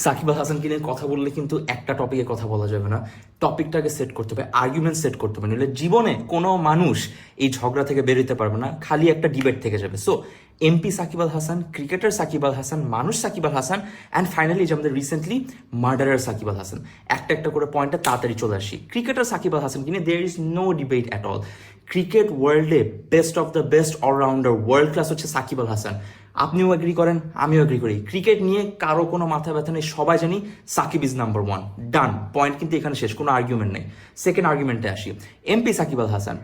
সাকিব আল হাসানকে নিয়ে কথা বললে কিন্তু একটা টপিকে কথা বলা যাবে না, টপিকটাকে সেট করতে হবে, আর্গুমেন্ট সেট করতে হবে, নইলে জীবনে কোনো মানুষ এই ঝগড়া থেকে বেরোতে পারবে না, খালি একটা ডিবেট থেকে যাবে। So MP Shakib Al Hasan, cricketer Shakib Al Hasan, মানুষ সাকিব আল হাসান, অ্যান্ড ফাইনালি যে আমাদের রিসেন্টলি মার্ডারার সাকিব আল হাসান, একটা একটা করে পয়েন্টটা তাড়াতাড়ি চলে আসি। ক্রিকেটার সাকিব আল হাসানকে নিয়ে there is no debate at all. Cricket ওয়ার্ল্ডে best of the best allrounder, world class হচ্ছে সাকিব আল হাসান। আপনিও এগ্রি করেন, আমিও এগ্রি করি। ক্রিকেট নিয়ে কারো কোনো মাথা ব্যথা নেই, সবাই জানি Shakib is number one. Done, point কিন্তু এখানে শেষ, কোনো আর্গুমেন্ট নেই। সেকেন্ড আর্গুমেন্টে আসি, এমপি সাকিব আল হাসান।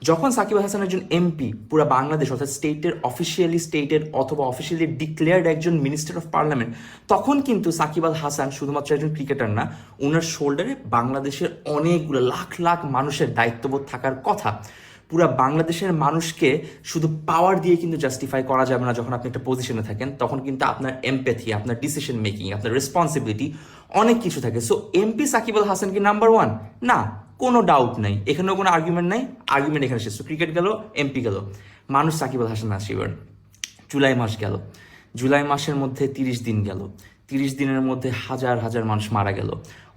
যখন সাকিব আল হাসান একজন এমপি, পুরো বাংলাদেশ অর্থাৎ স্টেটের অথবা অফিসিয়ালি ডিক্লেয়ার্ড একজন মিনিস্টার অফ পার্লামেন্ট, তখন কিন্তু সাকিব আল হাসান শুধুমাত্র একজন ক্রিকেটার না, ওনার শোল্ডারে বাংলাদেশের অনেকগুলো লাখ লাখ মানুষের দায়িত্ববোধ থাকার কথা। পুরা বাংলাদেশের মানুষকে শুধু পাওয়ার দিয়ে কিন্তু জাস্টিফাই করা যাবে না। যখন আপনি একটা পজিশনে থাকেন তখন কিন্তু আপনার এমপ্যাথি, আপনার ডিসিশন মেকিং, আপনার রেসপন্সিবিলিটি অনেক কিছু থাকে। সো এমপি সাকিব আল হাসান কি নাম্বার ওয়ান? না, কোনো ডাউট নাই, এখানেও কোনো আর্গুমেন্ট নাই। আর্গুমেন্ট এখানে শেষ। ক্রিকেট গেল, এমপি গেল, মানুষ সাকিব আল হাসান আসি। এবার জুলাই মাস গেল, জুলাই মাসের মধ্যে 30 দিন গেল, 30 দিনের মধ্যে হাজার হাজার মানুষ মারা গেল,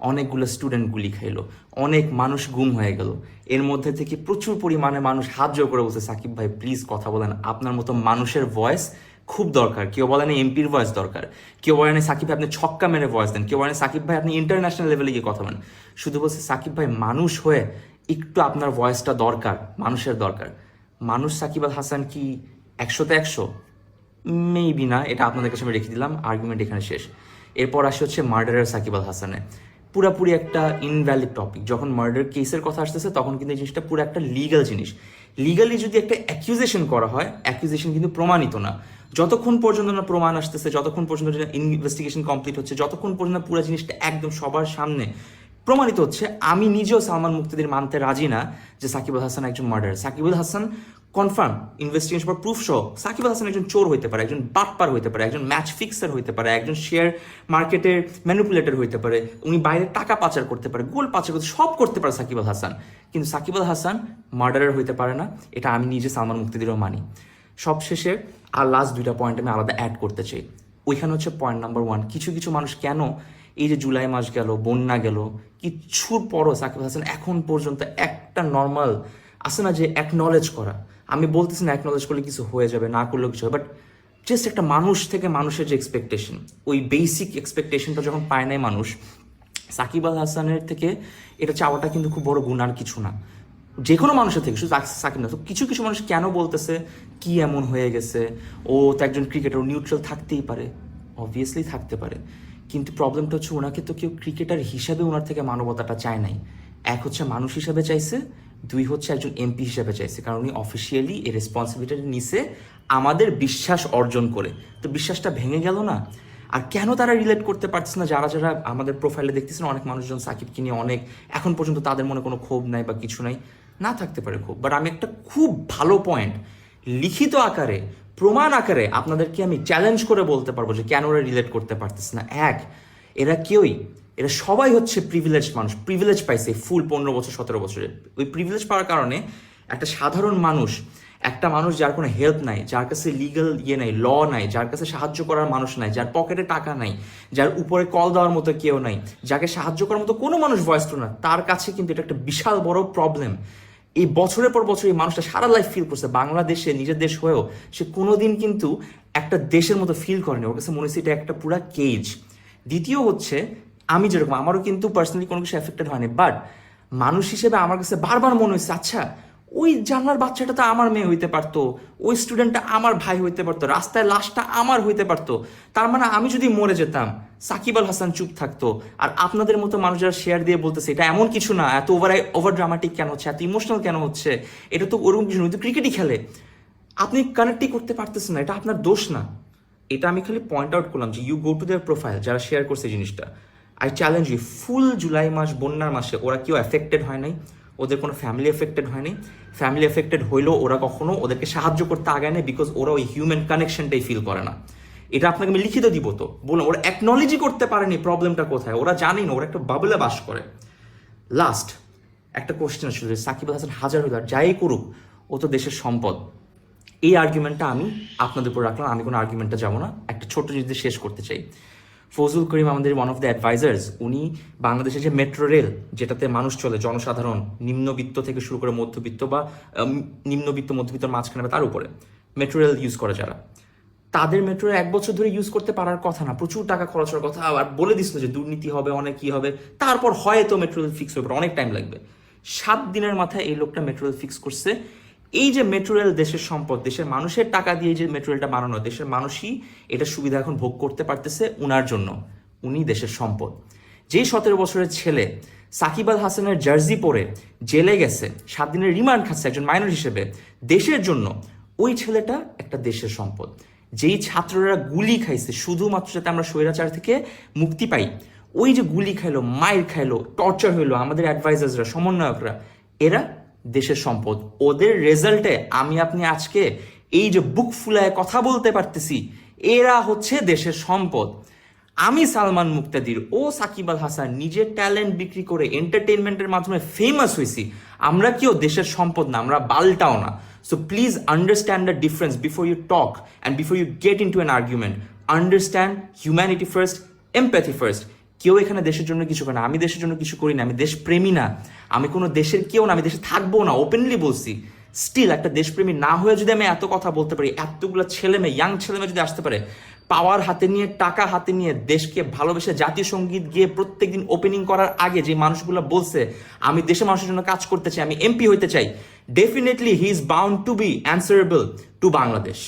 অনেকগুলো স্টুডেন্ট গুলি খাইলো, অনেক মানুষ গুম হয়ে গেল। এর মধ্যে থেকে প্রচুর পরিমাণে মানুষ হাত জোর করে বলছে সাকিব ভাই প্লিজ কথা বলেন, আপনার মতো মানুষের ভয়েস খুব দরকার। কেউ বলেন এমপির ভয়েস দরকার, কেউ বলেন সাকিব ভাই আপনি ছক্কা মেরে ভয়েস দেন, কেউ বলেন সাকিব ভাই আপনি ইন্টারন্যাশনাল লেভেলে গিয়ে কথা বলেন। শুধু বলছে সাকিব ভাই মানুষ হয়ে একটু আপনার ভয়েসটা দরকার, মানুষের দরকার। মানুষ সাকিব আল হাসান কি 100তে 100? মেবি না, এটা আপনাদের কাছে আমি রেখে দিলাম, আর্গুমেন্ট এখানে শেষ। এরপর আসে হচ্ছে মার্ডারার সাকিব আল হাসানে, পুরাপুরি একটা ইনভ্যালিড টপিক। যখন মার্ডার কেসের কথা আসতেছে তখন কিন্তু এই জিনিসটা পুরো একটা লিগাল জিনিস। লিগালি যদি একটা অ্যাকিউজেশন করা হয়, অ্যাকিউজেশন কিন্তু প্রমাণিত না। যতক্ষণ পর্যন্ত না প্রমাণ আসতেছে, যতক্ষণ পর্যন্ত ইনভেস্টিগেশন কমপ্লিট হচ্ছে, যতক্ষণ পর্যন্ত পুরো জিনিসটা একদম সবার সামনে প্রমাণিত হচ্ছে, আমি নিজেও সালমান মুক্তিদির মানতে রাজি না যে সাকিব আল হাসান একজন murder. Shakib Al Hasan confirm investigation পর প্রুফ সহ সাকিব আল হাসান একজন চোর হইতে পারে, একজন বাটপার হইতে পারে, একজন ম্যাচ ফিক্সার হইতে পারে, একজন শেয়ার মার্কেটের ম্যানিপুলেটর হইতে পারে, উনি বাইরে টাকা পাচার করতে পারে, গোল পাচার করতে, সব করতে পারে সাকিব আল হাসান। কিন্তু সাকিব আল হাসান মার্ডারার হইতে পারে না, এটা আমি নিজে সালমান মুক্তিদিরও মানি। সবশেষে আর লাস্ট দুইটা পয়েন্ট আমি আলাদা অ্যাড করতে চাই। ওইখানে হচ্ছে পয়েন্ট নাম্বার ওয়ান, কিছু কিছু মানুষ কেন এই যে জুলাই মাস গেল, বন্যা গেল, কিচ্ছুর পরও সাকিব আল হাসান এখন পর্যন্ত একটা নর্মাল আছে না যে অ্যাকনলেজ করা, আমি বলতেছি না অ্যাকনলেজ করলে কিছু হয়ে যাবে, না করলেও কিছু হবে, বাট জাস্ট একটা মানুষ থেকে মানুষের যে এক্সপেকটেশন, ওই বেসিক এক্সপেকটেশনটা যখন পায় নাই মানুষ, সাকিব আল হাসানের থেকে এটা চাওয়াটা কিন্তু খুব বড় গুণ, আর কিছু না। যে কোনো মানুষের থেকে, শুধু সাকিব না। তো কিছু কিছু মানুষ কেন বলতেছে কি এমন হয়ে গেছে, ও তো একজন ক্রিকেটার, নিউট্রাল থাকতেই পারে, অবভিয়াসলি থাকতে পারে, কিন্তু প্রবলেমটা হচ্ছে ওনাকে তো কেউ ক্রিকেটার হিসাবে ওনার থেকে মানবতাটা চায় নাই। এক হচ্ছে মানুষ হিসাবে চাইছে, দুই হচ্ছে একজন এমপি হিসাবে চাইছে, কারণ উনি অফিসিয়ালি এই রেসপন্সিবিলিটি নিছে আমাদের বিশ্বাস অর্জন করে। তো বিশ্বাসটা ভেঙে গেল না। আর কেন তারা রিলেট করতে পারছে না, যারা যারা আমাদের প্রোফাইলে দেখতেছেন অনেক মানুষজন সাকিবকে নিয়ে অনেক, এখন পর্যন্ত তাদের মনে কোনো ক্ষোভ নাই বা কিছু নাই, না থাকতে পারে ক্ষোভ, বাট আমি একটা খুব ভালো পয়েন্ট লিখিত আকারে, প্রমাণ আকারে আপনাদেরকে আমি চ্যালেঞ্জ করে বলতে পারবো যে কেন ওরা রিলেট করতে পারতেছে না। এক, এরা সবাই হচ্ছে প্রিভিলেজ মানুষ, প্রিভিলেজ পাইছে ফুল 15 বছর 17 বছরে। ওই প্রিভিলেজ পাওয়ার কারণে একটা সাধারণ মানুষ, একটা মানুষ যার কোনো হেল্প নাই, যার কাছে লিগাল নাই, ল নাই, যার কাছে সাহায্য করার মানুষ নাই, যার পকেটে টাকা নাই, যার উপরে কল দেওয়ার মতো কেউ নাই, যাকে সাহায্য করার মতো কোনো মানুষ ভয়েস না, তার কাছে কিন্তু এটা একটা বিশাল বড় প্রবলেম। এই বছরের পর বছর এই মানুষটা সারা লাইফ ফিল করছে বাংলাদেশে, নিজের দেশ হয়েও সে কোনোদিন কিন্তু একটা দেশের মতো ফিল করেনি, ওর কাছে মনে হচ্ছে এটা একটা পুরা কেজ। দ্বিতীয় হচ্ছে, আমি যেরকম, আমারও কিন্তু পার্সোনালি কোনো কিছু এফেক্টেড হয়নি, বাট মানুষ হিসেবে আমার কাছে বারবার মনে হয়েছে আচ্ছা ওই জানলার বাচ্চাটা তো আমার মেয়ে হইতে পারতো, ওই স্টুডেন্টটা আমার ভাই হইতে পারতো, রাস্তায় লাশটা আমার হইতে পারতো। তার মানে আমি যদি মরে যেতাম সাকিব আল হাসান চুপ থাকতো, আর আপনাদের মতো মানুষ যারা শেয়ার দিয়ে বলতেছে এটা এমন কিছু না, এত ওভার ড্রামাটিক কেন হচ্ছে, এত ইমোশনাল কেন হচ্ছে, এটা তো ওরকম কিছু নয়, তো ক্রিকেটই খেলে, আপনি কানেক্টই করতে পারতেছেন না, এটা আপনার দোষ না। এটা আমি খালি পয়েন্ট আউট করলাম যে you go to their profile, যারা শেয়ার করছে জিনিসটা, I challenge you, full July মাস বন্যার মাসে ওরা কেউ এফেক্টেড হয় নাই, ওদের কোনো ফ্যামিলি এফেক্টেড হয়নি, ফ্যামিলি এফেক্টেড হইলেও ওরা কখনো ওদেরকে সাহায্য করতে আগায় নেই, বিকজ ওরা ওই হিউম্যান কানেকশনটাই ফিল করে না। এটা আপনাকে আমি লিখিত দিব, তো বললাম ওরা অ্যাকনলেজই করতে পারেনি প্রবলেমটা কোথায়, ওরা জানেই না, ওরা একটা বাবলে বাস করে। লাস্ট একটা কোশ্চেন আসলে, সাকিব আল হাসান হাজার হাজার যাই করুক ও তো দেশের সম্পদ, এই আর্গুমেন্টটা আমি আপনাদের উপর রাখলাম, আমি কোনো আর্গুমেন্টটা যাবো না, একটা ছোট জিনিস দিয়ে শেষ করতে চাই। ফজলুল করিম আমাদের ওয়ান অফ দ্য অ্যাডভাইজার্স, উনি বাংলাদেশের যে মেট্রো রেল, যেটাতে মানুষ চলে, জনসাধারণ, নিম্নবিত্ত থেকে শুরু করে মধ্যবিত্ত বা নিম্নবিত্ত মধ্যবিত্তর মাঝখানে বা তার উপরে মেট্রো রেল ইউজ করে যারা, তাদের মেট্রো 1 বছর ধরে ইউজ করতে পারার কথা না, প্রচুর টাকা খরচ হওয়ার কথা, আর বলে দিছিল যে দুর্নীতি হবে, অনেক কি হবে, তারপর হয়তো মেট্রো রেল ফিক্স হবে, অনেক টাইম লাগবে। 7 দিনের মাথায় এই লোকটা মেট্রো রেল ফিক্স করছে। এই যে মেট্রো রেল দেশের সম্পদ, দেশের মানুষের টাকা দিয়ে যে মেট্রো রেলটা বানানো, দেশের মানুষই এটা সুবিধা এখন ভোগ করতে পারতেছে উনার জন্য, উনি দেশের সম্পদ। যেই 17 বছরের ছেলে সাকিব আল হাসানের জার্সি পরে জেলে গেছে, 7 দিনের রিমান্ড খাচ্ছে একজন মাইনর হিসেবে দেশের জন্য, ওই ছেলেটা একটা দেশের সম্পদ। যেই ছাত্ররা গুলি খাইছে শুধুমাত্র যাতে আমরা স্বৈরাচার থেকে মুক্তি পাই, ওই যে গুলি খাইলো, মাইর খাইলো, টর্চার হইলো, আমাদের অ্যাডভাইজার্সরা, সমন্বয়করা, এরা দেশের সম্পদ। ওদের রেজাল্টে আমি আপনি আজকে এই যে বুক ফুলায় কথা বলতে পারতেছি, এরা হচ্ছে দেশের সম্পদ। আমি সালমান মুক্তাদির ও সাকিব আল হাসান নিজের ট্যালেন্ট বিক্রি করে এন্টারটেইনমেন্টের মাধ্যমে ফেমাস হয়েছি, আমরা কেউ দেশের সম্পদ না, আমরা বালটাও না। So please understand the difference before you talk and before you get in to an argument. Understand humanity first, empathy first. কেউ এখানে দেশের জন্য কিছু করে না, আমি দেশের জন্য কিছু করি না, আমি দেশপ্রেমী না, আমি কোনো দেশের কেউ না, আমি দেশে থাকবো না, ওপেনলি বলছি। স্টিল একটা দেশপ্রেমী না হয়ে যদি আমি এত কথা বলতে পারি, এতগুলো ছেলে মেয়ে, ইয়াং ছেলে মেয়ে যদি আসতে পারে, পাওয়ার হাতে নিয়ে, টাকা হাতে নিয়ে, দেশকে ভালোবেসে জাতীয় সঙ্গীত গিয়ে প্রত্যেকদিন ওপেনিং করার আগে যে মানুষগুলো বলছে আমি দেশের মানুষের জন্য কাজ করতে চাই, আমি এমপি হইতে চাই, definitely he is bound to be answerable to Bangladesh.